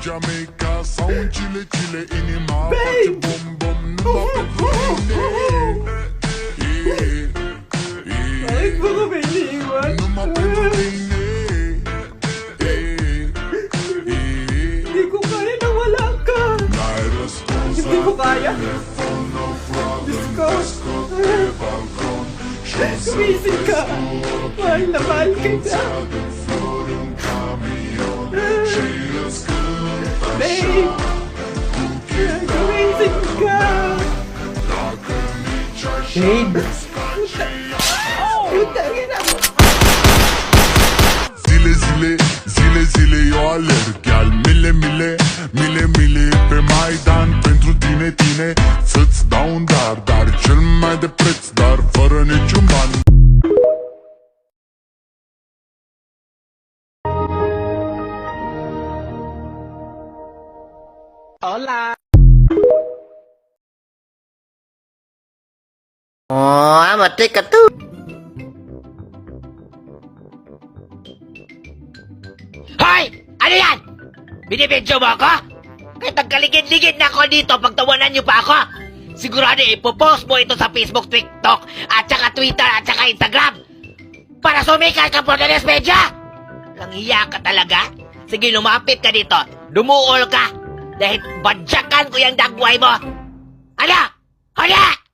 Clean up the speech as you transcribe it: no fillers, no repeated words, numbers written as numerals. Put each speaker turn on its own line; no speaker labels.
Jamaica sound chile chile inima pachi bum bum numa
Bakit mo kami iniiwan?
numa
Hindi ko kaya na wala ka. Hindi ko kaya. Diyos ko. Gumising ka. Mahal na mahal kita. Babe. Gumising ka. Babe. Putangin ako.
Zile zile, zile zile eu alerg Iar mile mile, mile mile pe Maidan Pentru tine, tine, să-ți dau un dar Dar cel mai de preț, dar fără niciun ban
Hola.
Oh, mati ka to.
Hoy! Ano yan? Binibidyo mo ako? Kahit nagkaligid-ligid na ako dito, pagtawanan niyo pa ako. Sigurado ipopost mo ito sa Facebook, TikTok, at saka Twitter, at saka Instagram. Para sumikat ka po na Media. Langhiya ka talaga? Sige, lumapit ka dito. Dumuol ka. Dahil badyakan ko yung dagway mo. Ano? Hala!